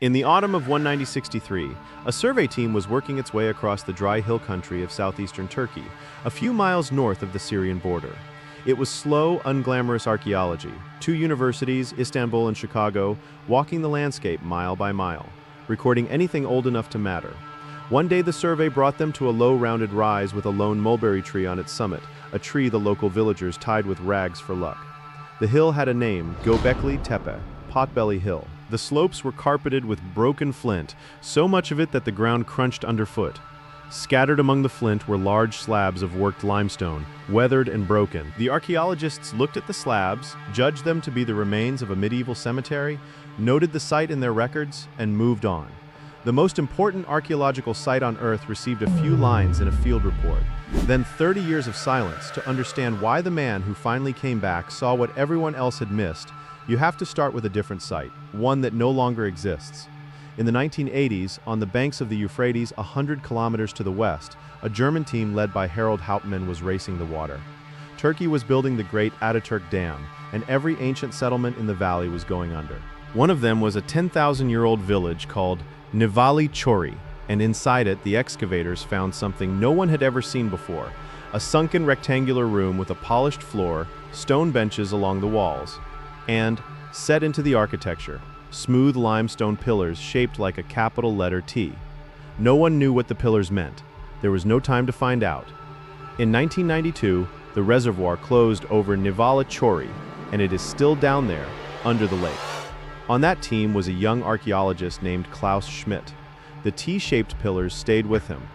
In the autumn of 19063, a survey team was working its way across the dry hill country of southeastern Turkey, a few miles north of the Syrian border. It was slow, unglamorous archaeology, two universities, Istanbul and Chicago, walking the landscape mile by mile, recording anything old enough to matter. One day the survey brought them to a low rounded rise with a lone mulberry tree on its summit, a tree the local villagers tied with rags for luck. The hill had a name, Göbekli Tepe, Potbelly Hill. The slopes were carpeted with broken flint, so much of it that the ground crunched underfoot. Scattered among the flint were large slabs of worked limestone, weathered and broken. The archaeologists looked at the slabs, judged them to be the remains of a medieval cemetery, noted the site in their records, and moved on. The most important archaeological site on Earth received a few lines in a field report, then 30 years of silence to understand why the man who finally came back saw what everyone else had missed. You have to start with a different site, one that no longer exists. In the 1980s, on the banks of the Euphrates 100 kilometers to the west, a German team led by Harald Hauptmann was racing the water. Turkey was building the Great Ataturk Dam, and every ancient settlement in the valley was going under. One of them was a 10,000-year-old village called Nivali Chori, and inside it the excavators found something no one had ever seen before, a sunken rectangular room with a polished floor, stone benches along the walls, and, set into the architecture, smooth limestone pillars shaped like a capital letter T. No one knew what the pillars meant. There was no time to find out. In 1992, the reservoir closed over Nivali Chori, and it is still down there, under the lake. On that team was a young archaeologist named Klaus Schmidt. The T-shaped pillars stayed with him,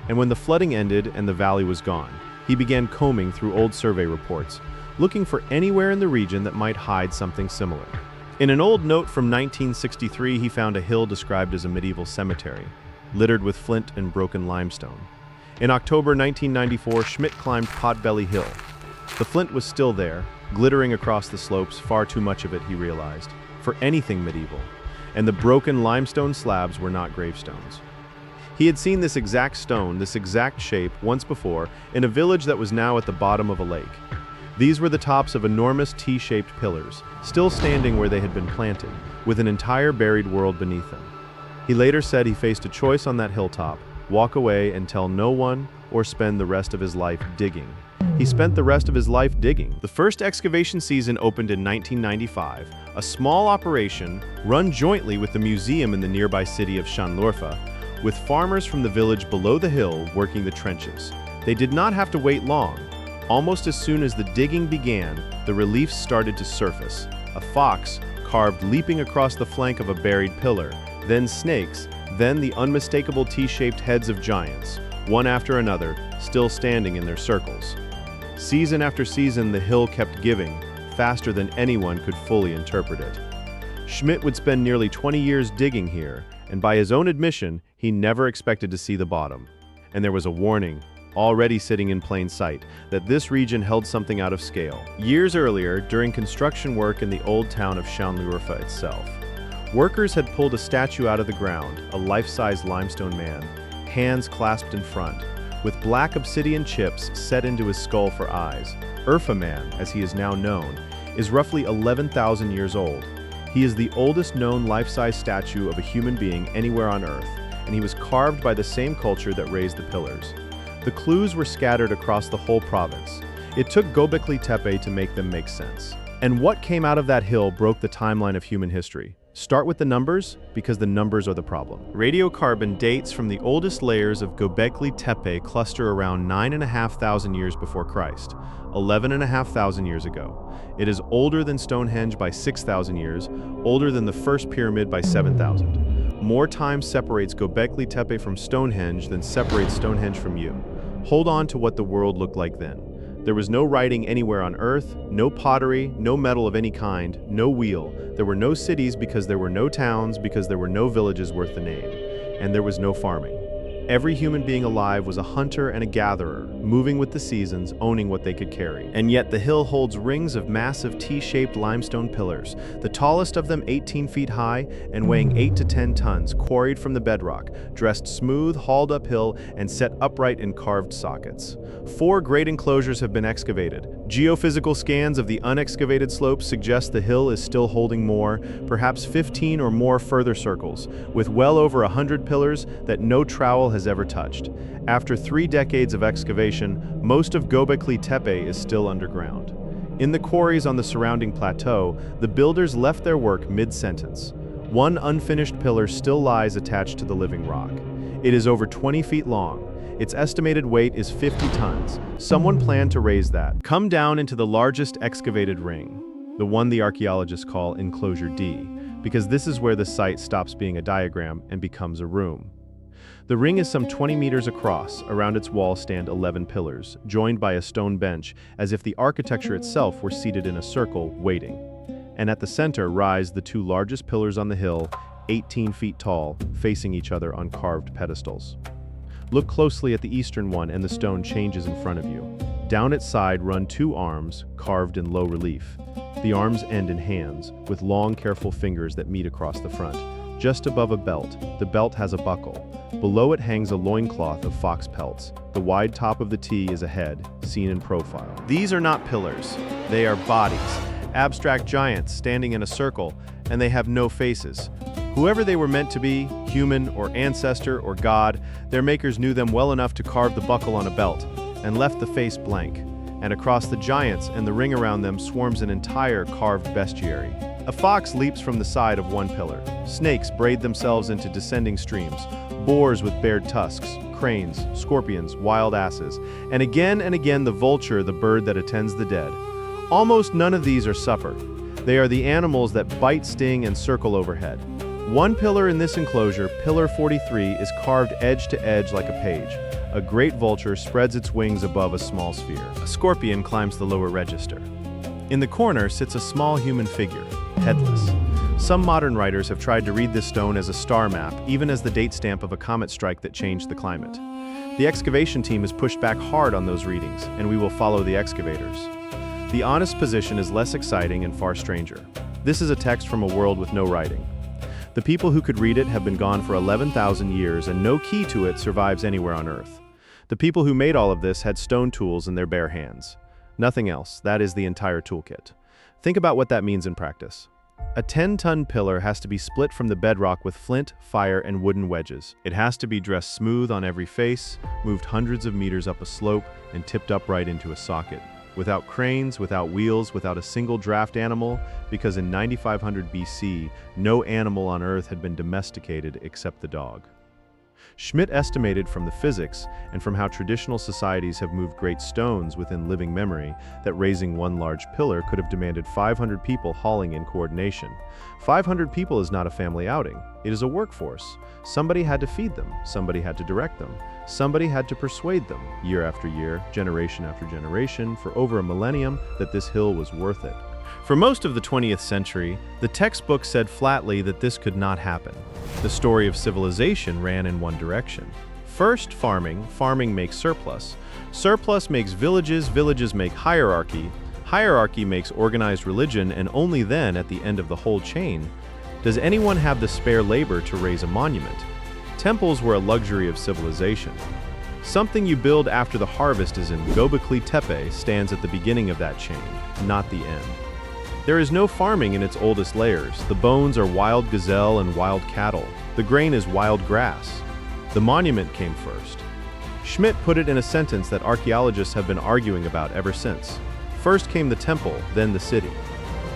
and when the flooding ended and the valley was gone, he began combing through old survey reports, looking for anywhere in the region that might hide something similar. In an old note from 1963, he found a hill described as a medieval cemetery, littered with flint and broken limestone. In October 1994, Schmidt climbed Potbelly Hill. The flint was still there, glittering across the slopes, far too much of it, he realized, for anything medieval, and the broken limestone slabs were not gravestones. He had seen this exact stone, this exact shape, once before, in a village that was now at the bottom of a lake. These were the tops of enormous T-shaped pillars, still standing where they had been planted, with an entire buried world beneath them. He later said he faced a choice on that hilltop: walk away and tell no one, or spend the rest of his life digging. He spent the rest of his life digging. The first excavation season opened in 1995, a small operation run jointly with the museum in the nearby city of Şanlıurfa, with farmers from the village below the hill working the trenches. They did not have to wait long. Almost as soon as the digging began, the reliefs started to surface. A fox carved leaping across the flank of a buried pillar, then snakes, then the unmistakable T-shaped heads of giants, one after another, still standing in their circles. Season after season, the hill kept giving, faster than anyone could fully interpret it. Schmidt would spend nearly 20 years digging here, and by his own admission, he never expected to see the bottom. And there was a warning, already sitting in plain sight, that this region held something out of scale. Years earlier, during construction work in the old town of Şanlıurfa itself, workers had pulled a statue out of the ground, a life-size limestone man, hands clasped in front, with black obsidian chips set into his skull for eyes. Urfa Man, as he is now known, is roughly 11,000 years old. He is the oldest known life-size statue of a human being anywhere on Earth, and he was carved by the same culture that raised the pillars. The clues were scattered across the whole province. It took Göbekli Tepe to make them make sense. And what came out of that hill broke the timeline of human history. Start with the numbers, because the numbers are the problem. Radiocarbon dates from the oldest layers of Göbekli Tepe cluster around 9,500 years before Christ, 11,500 years ago. It is older than Stonehenge by 6,000 years, older than the first pyramid by 7,000. More time separates Göbekli Tepe from Stonehenge than separates Stonehenge from you. Hold on to what the world looked like then. There was no writing anywhere on Earth, no pottery, no metal of any kind, no wheel. There were no cities because there were no towns, because there were no villages worth the name. And there was no farming. Every human being alive was a hunter and a gatherer, moving with the seasons, owning what they could carry. And yet the hill holds rings of massive T-shaped limestone pillars, the tallest of them 18 feet high and weighing 8 to 10 tons, quarried from the bedrock, dressed smooth, hauled uphill, and set upright in carved sockets. 4 great enclosures have been excavated, Geophysical scans of the unexcavated slopes suggest the hill is still holding more, perhaps 15 or more further circles, with well over 100 pillars that no trowel has ever touched. After 3 decades of excavation, most of Göbekli Tepe is still underground. In the quarries on the surrounding plateau, the builders left their work mid-sentence. One unfinished pillar still lies attached to the living rock. It is over 20 feet long. Its estimated weight is 50 tons. Someone planned to raise that. Come down into the largest excavated ring, the one the archaeologists call Enclosure D, because this is where the site stops being a diagram and becomes a room. The ring is some 20 meters across. Around its wall stand 11 pillars, joined by a stone bench, as if the architecture itself were seated in a circle, waiting. And at the center rise the 2 largest pillars on the hill, 18 feet tall, facing each other on carved pedestals. Look closely at the eastern one and the stone changes in front of you. Down its side run 2 arms, carved in low relief. The arms end in hands, with long, careful fingers that meet across the front. Just above a belt, the belt has a buckle. Below it hangs a loincloth of fox pelts. The wide top of the T is a head, seen in profile. These are not pillars. They are bodies, abstract giants standing in a circle, and they have no faces. Whoever they were meant to be, human or ancestor or god, their makers knew them well enough to carve the buckle on a belt, and left the face blank. And across the giants and the ring around them swarms an entire carved bestiary. A fox leaps from the side of one pillar. Snakes braid themselves into descending streams. Boars with bared tusks, cranes, scorpions, wild asses, and again the vulture, the bird that attends the dead. Almost none of these are supper. They are the animals that bite, sting, and circle overhead. One pillar in this enclosure, pillar 43, is carved edge to edge like a page. A great vulture spreads its wings above a small sphere. A scorpion climbs the lower register. In the corner sits a small human figure, headless. Some modern writers have tried to read this stone as a star map, even as the date stamp of a comet strike that changed the climate. The excavation team has pushed back hard on those readings, and we will follow the excavators. The honest position is less exciting and far stranger. This is a text from a world with no writing. The people who could read it have been gone for 11,000 years, and no key to it survives anywhere on Earth. The people who made all of this had stone tools in their bare hands. Nothing else. That is the entire toolkit. Think about what that means in practice. A 10-ton pillar has to be split from the bedrock with flint, fire, and wooden wedges. It has to be dressed smooth on every face, moved hundreds of meters up a slope, and tipped upright into a socket. Without cranes, without wheels, without a single draft animal, because in 9500 BC, no animal on Earth had been domesticated except the dog. Schmidt estimated from the physics and from how traditional societies have moved great stones within living memory that raising one large pillar could have demanded 500 people hauling in coordination. 500 people is not a family outing. It is a workforce. Somebody had to feed them. Somebody had to direct them. Somebody had to persuade them, year after year, generation after generation, for over a millennium, that this hill was worth it. For most of the 20th century, the textbook said flatly that this could not happen. The story of civilization ran in one direction. First, farming. Farming makes surplus. Surplus makes villages. Villages make hierarchy. Hierarchy makes organized religion, and only then, at the end of the whole chain, does anyone have the spare labor to raise a monument. Temples were a luxury of civilization. Something you build after the harvest is in Göbekli Tepe stands at the beginning of that chain, not the end. There is no farming in its oldest layers. The bones are wild gazelle and wild cattle. The grain is wild grass. The monument came first. Schmidt put it in a sentence that archaeologists have been arguing about ever since. First came the temple, then the city.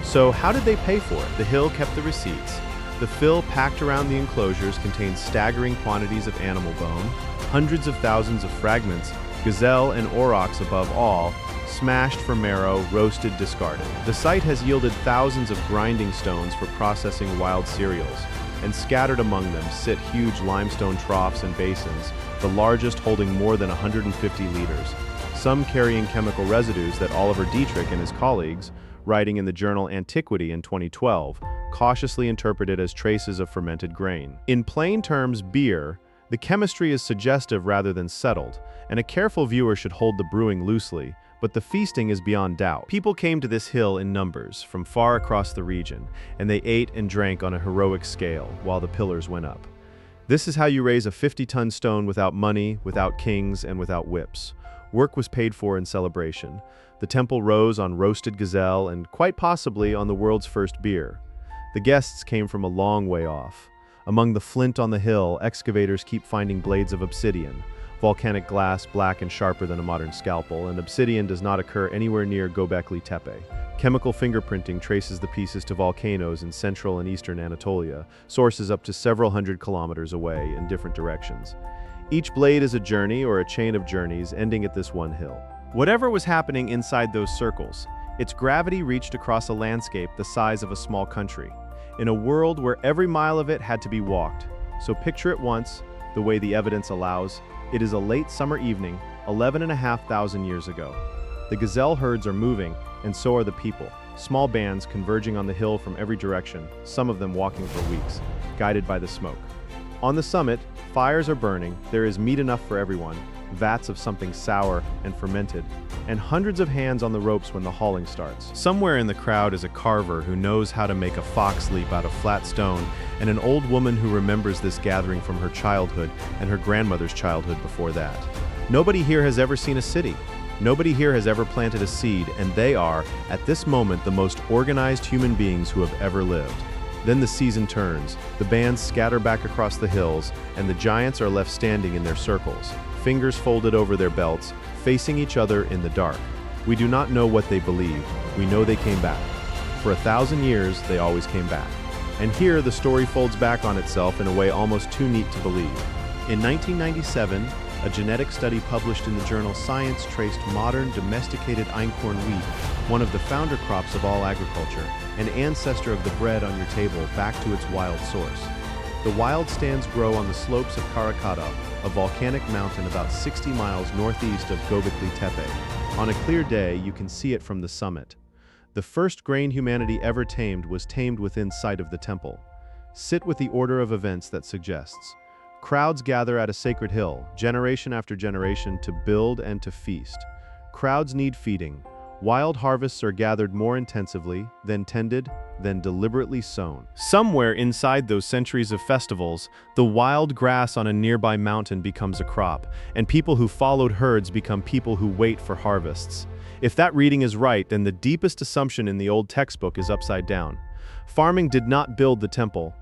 So how did they pay for it? The hill kept the receipts. The fill packed around the enclosures contained staggering quantities of animal bone, hundreds of thousands of fragments, gazelle and aurochs above all, smashed for marrow, roasted, discarded. The site has yielded thousands of grinding stones for processing wild cereals, and scattered among them sit huge limestone troughs and basins, the largest holding more than 150 liters, some carrying chemical residues that Oliver Dietrich and his colleagues, writing in the journal Antiquity in 2012, cautiously interpreted as traces of fermented grain. In plain terms, beer, the chemistry is suggestive rather than settled, and a careful viewer should hold the brewing loosely, but the feasting is beyond doubt. People came to this hill in numbers from far across the region, and they ate and drank on a heroic scale while the pillars went up. This is how you raise a 50-ton stone without money, without kings, and without whips. Work was paid for in celebration. The temple rose on roasted gazelle and quite possibly on the world's first beer. The guests came from a long way off. Among the flint on the hill, excavators keep finding blades of obsidian, volcanic glass black and sharper than a modern scalpel, and obsidian does not occur anywhere near Göbekli Tepe. Chemical fingerprinting traces the pieces to volcanoes in central and eastern Anatolia, sources up to several hundred kilometers away in different directions. Each blade is a journey or a chain of journeys ending at this one hill. Whatever was happening inside those circles, its gravity reached across a landscape the size of a small country, in a world where every mile of it had to be walked. So picture it once, the way the evidence allows. It is a late summer evening, 11,500 years ago. The gazelle herds are moving, and so are the people, small bands converging on the hill from every direction, some of them walking for weeks, guided by the smoke. On the summit, fires are burning, there is meat enough for everyone, vats of something sour and fermented, and hundreds of hands on the ropes when the hauling starts. Somewhere in the crowd is a carver who knows how to make a fox leap out of flat stone, and an old woman who remembers this gathering from her childhood and her grandmother's childhood before that. Nobody here has ever seen a city. Nobody here has ever planted a seed, and they are, at this moment, the most organized human beings who have ever lived. Then the season turns, the bands scatter back across the hills, and the giants are left standing in their circles, fingers folded over their belts, facing each other in the dark. We do not know what they believe, we know they came back. For 1,000 years, they always came back. And here, the story folds back on itself in a way almost too neat to believe. In 1997, a genetic study published in the journal Science traced modern domesticated einkorn wheat, one of the founder crops of all agriculture, an ancestor of the bread on your table, back to its wild source. The wild stands grow on the slopes of Karahan, a volcanic mountain about 60 miles northeast of Göbekli Tepe. On a clear day, you can see it from the summit. The first grain humanity ever tamed was tamed within sight of the temple. Sit with the order of events that suggests. Crowds gather at a sacred hill, generation after generation, to build and to feast. Crowds need feeding. Wild harvests are gathered more intensively, then tended, then deliberately sown. Somewhere inside those centuries of festivals, the wild grass on a nearby mountain becomes a crop, and people who followed herds become people who wait for harvests. If that reading is right, then the deepest assumption in the old textbook is upside down. Farming did not build the temple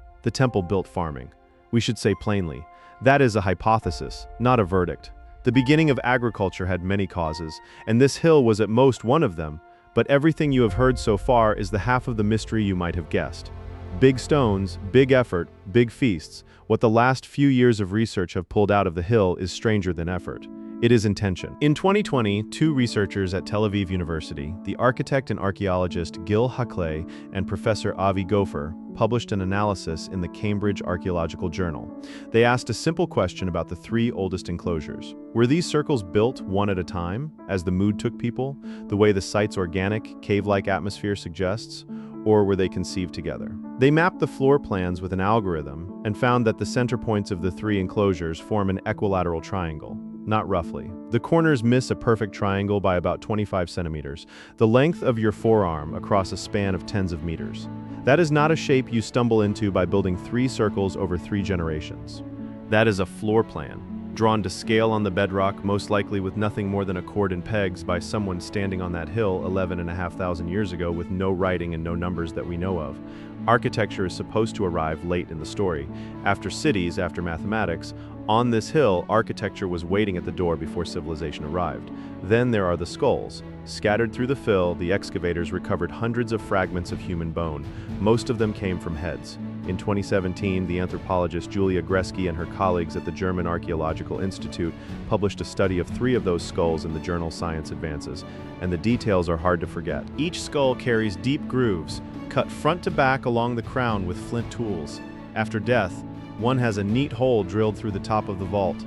built farming. We should say plainly, that is a hypothesis, not a verdict. The beginning of agriculture had many causes, and this hill was at most one of them, but everything you have heard so far is the half of the mystery you might have guessed. Big stones, big effort, big feasts. What the last few years of research have pulled out of the hill is stranger than effort. It is intention. In 2020, two researchers at Tel Aviv University, the architect and archaeologist Gil Hakle and Professor Avi Gopher, published an analysis in the Cambridge Archaeological Journal. They asked a simple question about the three oldest enclosures. Were these circles built one at a time, as the mood took people, the way the site's organic, cave-like atmosphere suggests, or were they conceived together? They mapped the floor plans with an algorithm and found that the center points of the three enclosures form an equilateral triangle. Not roughly. The corners miss a perfect triangle by about 25 centimeters, the length of your forearm across a span of tens of meters. That is not a shape you stumble into by building three circles over 3 generations. That is a floor plan, drawn to scale on the bedrock, most likely with nothing more than a cord and pegs by someone standing on that hill 11,500 years ago with no writing and no numbers that we know of. Architecture is supposed to arrive late in the story. After cities, after mathematics, on this hill, architecture was waiting at the door before civilization arrived. Then there are the skulls. Scattered through the fill, the excavators recovered hundreds of fragments of human bone. Most of them came from heads. In 2017, the anthropologist Julia Gresky and her colleagues at the German Archaeological Institute published a study of 3 of those skulls in the journal Science Advances, and the details are hard to forget. Each skull carries deep grooves, cut front to back along the crown with flint tools. After death, one has a neat hole drilled through the top of the vault.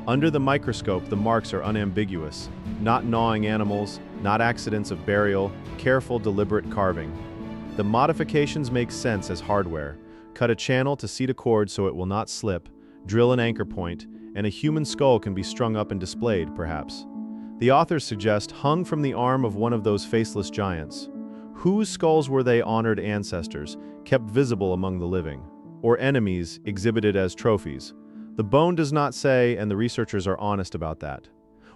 Under the microscope, the marks are unambiguous. Not gnawing animals, not accidents of burial, careful, deliberate carving. The modifications make sense as hardware. Cut a channel to seat a cord so it will not slip, drill an anchor point, and a human skull can be strung up and displayed, perhaps. The authors suggest hung from the arm of one of those faceless giants. Whose skulls were they, honored ancestors, kept visible among the living? Or enemies, exhibited as trophies? The bone does not say, and the researchers are honest about that.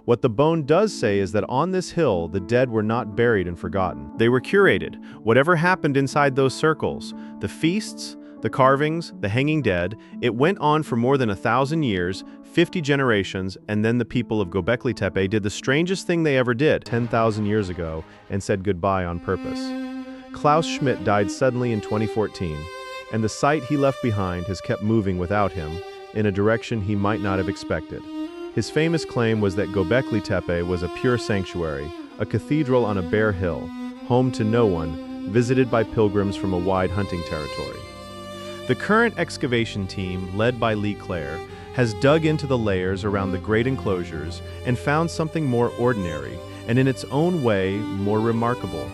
What the bone does say is that on this hill, the dead were not buried and forgotten. They were curated. Whatever happened inside those circles, the feasts, the carvings, the hanging dead, it went on for more than 1,000 years, 50 generations, and then the people of Göbekli Tepe did the strangest thing they ever did 10,000 years ago and said goodbye on purpose. Klaus Schmidt died suddenly in 2014, and the site he left behind has kept moving without him in a direction he might not have expected. His famous claim was that Göbekli Tepe was a pure sanctuary, a cathedral on a bare hill, home to no one, visited by pilgrims from a wide hunting territory. The current excavation team, led by Lee Clare, has dug into the layers around the great enclosures and found something more ordinary, and in its own way, more remarkable.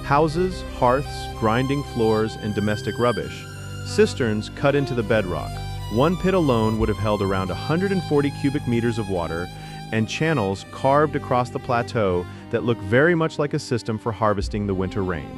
Houses, hearths, grinding floors, and domestic rubbish. Cisterns cut into the bedrock. One pit alone would have held around 140 cubic meters of water, and channels carved across the plateau that look very much like a system for harvesting the winter rain.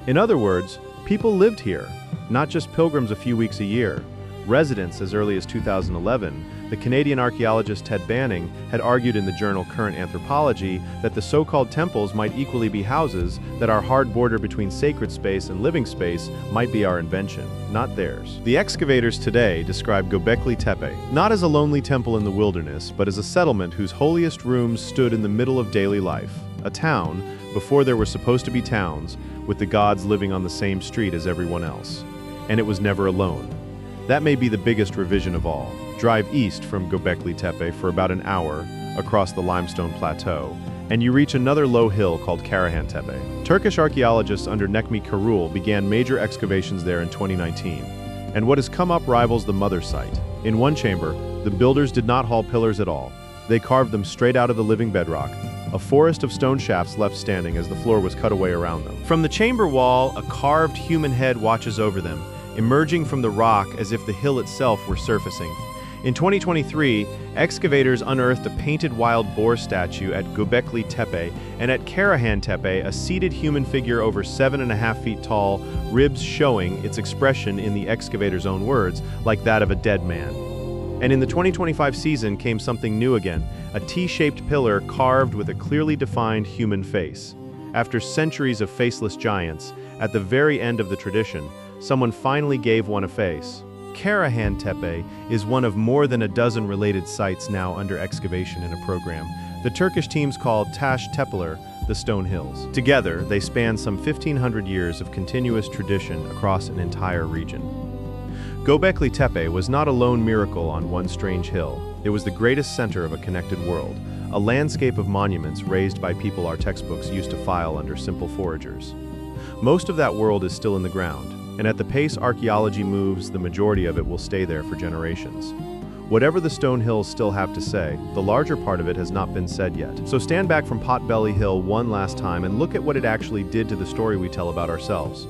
In other words, people lived here, not just pilgrims a few weeks a year. Residents as early as 2011, the Canadian archaeologist Ted Banning had argued in the journal Current Anthropology that the so-called temples might equally be houses, that our hard border between sacred space and living space might be our invention, not theirs. The excavators today describe Göbekli Tepe not as a lonely temple in the wilderness, but as a settlement whose holiest rooms stood in the middle of daily life, a town before there were supposed to be towns, with the gods living on the same street as everyone else. And it was never alone. That may be the biggest revision of all. Drive east from Göbekli Tepe for about an hour across the limestone plateau, and you reach another low hill called Karahan Tepe. Turkish archaeologists under Necmi Karul began major excavations there in 2019, and what has come up rivals the mother site. In one chamber, the builders did not haul pillars at all. They carved them straight out of the living bedrock, a forest of stone shafts left standing as the floor was cut away around them. From the chamber wall, a carved human head watches over them, emerging from the rock as if the hill itself were surfacing. In 2023, excavators unearthed a painted wild boar statue at Göbekli Tepe, and at Karahan Tepe, a seated human figure over 7.5 feet tall, ribs showing its expression in the excavator's own words, like that of a dead man. And in the 2025 season came something new again, a T-shaped pillar carved with a clearly defined human face. After centuries of faceless giants, at the very end of the tradition, someone finally gave one a face. Karahan Tepe is one of more than a dozen related sites now under excavation in a program the Turkish teams call Taş Tepeler, the Stone Hills. Together, they span some 1,500 years of continuous tradition across an entire region. Göbekli Tepe was not a lone miracle on one strange hill. It was the greatest center of a connected world, a landscape of monuments raised by people our textbooks used to file under simple foragers. Most of that world is still in the ground, and at the pace archaeology moves, the majority of it will stay there for generations. Whatever the stone hills still have to say, the larger part of it has not been said yet. So stand back from Potbelly Hill one last time and look at what it actually did to the story we tell about ourselves.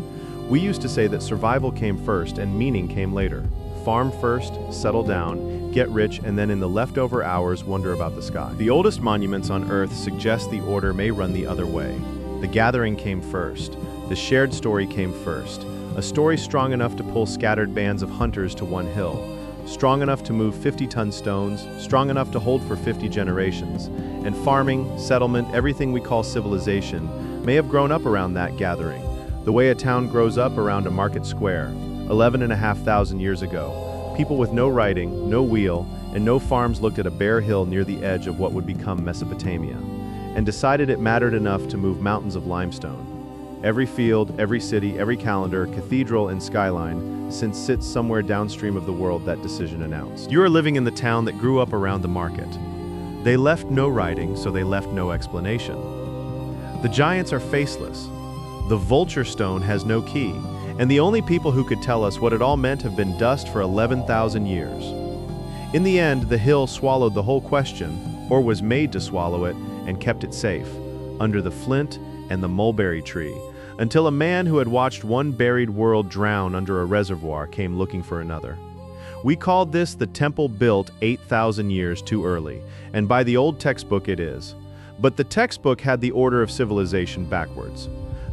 We used to say that survival came first and meaning came later. Farm first, settle down, get rich, and then in the leftover hours wonder about the sky. The oldest monuments on Earth suggest the order may run the other way. The gathering came first. The shared story came first. A story strong enough to pull scattered bands of hunters to one hill, strong enough to move 50-ton stones, strong enough to hold for 50 generations. And farming, settlement, everything we call civilization may have grown up around that gathering, the way a town grows up around a market square. 11,500 years ago, people with no writing, no wheel, and no farms looked at a bare hill near the edge of what would become Mesopotamia, and decided it mattered enough to move mountains of limestone. Every field, every city, every calendar, cathedral, and skyline since sits somewhere downstream of the world that decision announced. You are living in the town that grew up around the market. They left no writing, so they left no explanation. The giants are faceless. The vulture stone has no key, and the only people who could tell us what it all meant have been dust for 11,000 years. In the end, the hill swallowed the whole question, or was made to swallow it, and kept it safe, under the flint and the mulberry tree, until a man who had watched one buried world drown under a reservoir came looking for another. We called this the temple built 8,000 years too early, and by the old textbook it is. But the textbook had the order of civilization backwards.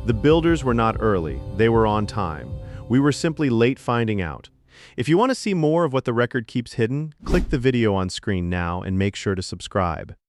The builders were not early, they were on time. We were simply late finding out. If you want to see more of what the record keeps hidden, click the video on screen now and make sure to subscribe.